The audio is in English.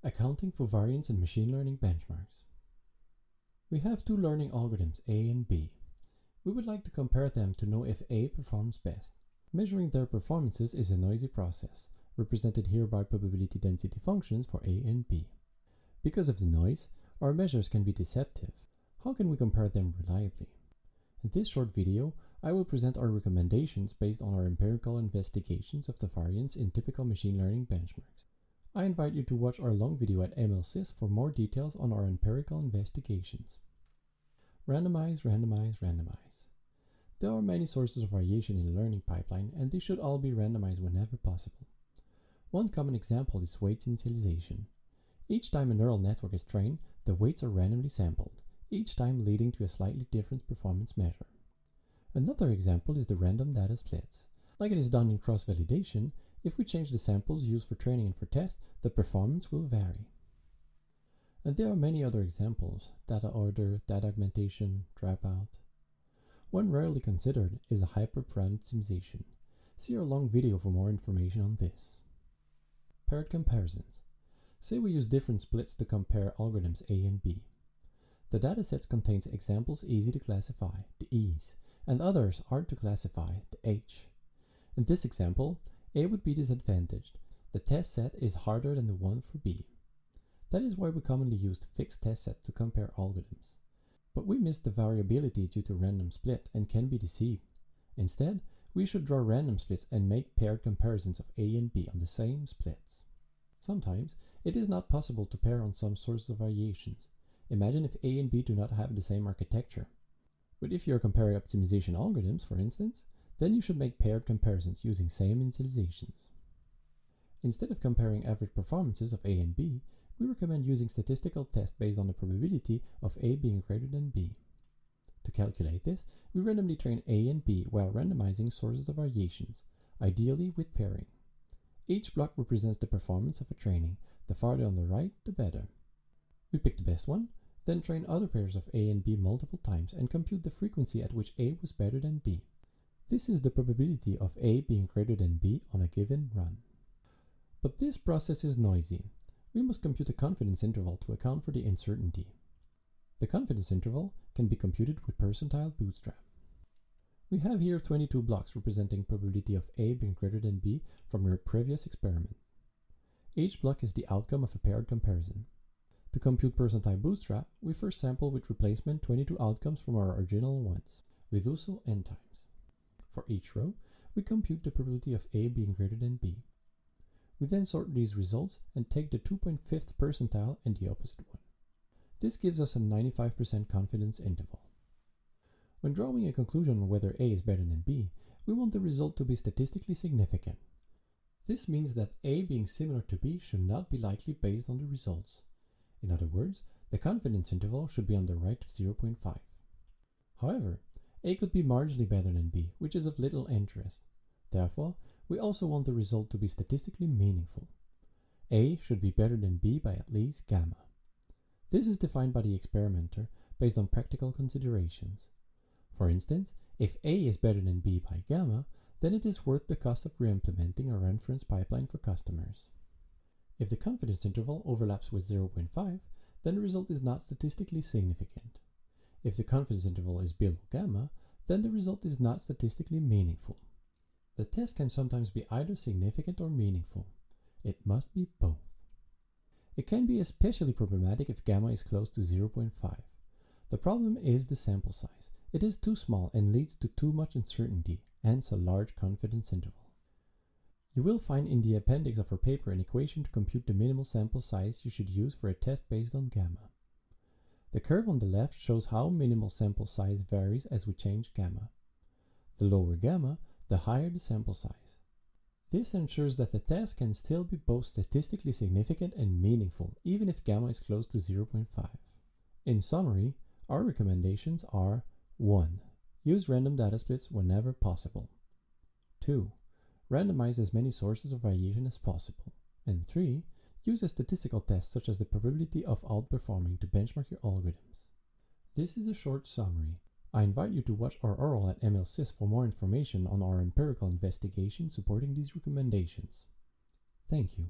Accounting for variance in machine learning benchmarks. We have two learning algorithms, A and B. We would like to compare them to know if A performs best. Measuring their performances is a noisy process, represented here by probability density functions for A and B. Because of the noise, our measures can be deceptive. How can we compare them reliably? In this short video, I will present our recommendations based on our empirical investigations of the variance in typical machine learning benchmarks. I invite you to watch our long video at MLSys for more details on our empirical investigations. Randomize, randomize, randomize. There are many sources of variation in the learning pipeline, and they should all be randomized whenever possible. One common example is weights initialization. Each time a neural network is trained, the weights are randomly sampled, each time leading to a slightly different performance measure. Another example is the random data splits. Like it is done in cross-validation, if we change the samples used for training and for test, the performance will vary. And there are many other examples: data order, data augmentation, dropout. One rarely considered is a hyperparameter optimization. See our long video for more information on this. Paired comparisons. Say we use different splits to compare algorithms A and B. The datasets contains examples easy to classify, the E's, and others hard to classify, the H. In this example, A would be disadvantaged. The test set is harder than the one for B. That is why we commonly use the fixed test set to compare algorithms. But we miss the variability due to random split and can be deceived. Instead, we should draw random splits and make paired comparisons of A and B on the same splits. Sometimes, it is not possible to pair on some sources of variations. Imagine if A and B do not have the same architecture. But if you are comparing optimization algorithms, for instance, then you should make paired comparisons using same initializations. Instead of comparing average performances of A and B, we recommend using statistical tests based on the probability of A being greater than B. To calculate this, we randomly train A and B while randomizing sources of variations, ideally with pairing. Each block represents the performance of a training. The farther on the right, the better. We pick the best one, then train other pairs of A and B multiple times and compute the frequency at which A was better than B. This is the probability of A being greater than B on a given run. But this process is noisy. We must compute a confidence interval to account for the uncertainty. The confidence interval can be computed with percentile bootstrap. We have here 22 blocks representing probability of A being greater than B from your previous experiment. Each block is the outcome of a paired comparison. To compute percentile bootstrap, we first sample with replacement 22 outcomes from our original ones. We do so n times. For each row, we compute the probability of A being greater than B. We then sort these results and take the 2.5th percentile and the opposite one. This gives us a 95% confidence interval. When drawing a conclusion on whether A is better than B, we want the result to be statistically significant. This means that A being similar to B should not be likely based on the results. In other words, the confidence interval should be on the right of 0.5. However, A could be marginally better than B, which is of little interest. Therefore, we also want the result to be statistically meaningful. A should be better than B by at least gamma. This is defined by the experimenter based on practical considerations. For instance, if A is better than B by gamma, then it is worth the cost of re-implementing a reference pipeline for customers. If the confidence interval overlaps with 0.5, then the result is not statistically significant. If the confidence interval is below gamma, then the result is not statistically meaningful. The test can sometimes be either significant or meaningful. It must be both. It can be especially problematic if gamma is close to 0.5. The problem is the sample size. It is too small and leads to too much uncertainty, hence a large confidence interval. You will find in the appendix of our paper an equation to compute the minimal sample size you should use for a test based on gamma. The curve on the left shows how minimal sample size varies as we change gamma. The lower gamma, the higher the sample size. This ensures that the test can still be both statistically significant and meaningful, even if gamma is close to 0.5. In summary, our recommendations are: 1. Use random data splits whenever possible. 2. Randomize as many sources of variation as possible. And 3. Use a statistical test such as the probability of outperforming to benchmark your algorithms. This is a short summary. I invite you to watch our oral at MLSys for more information on our empirical investigation supporting these recommendations. Thank you.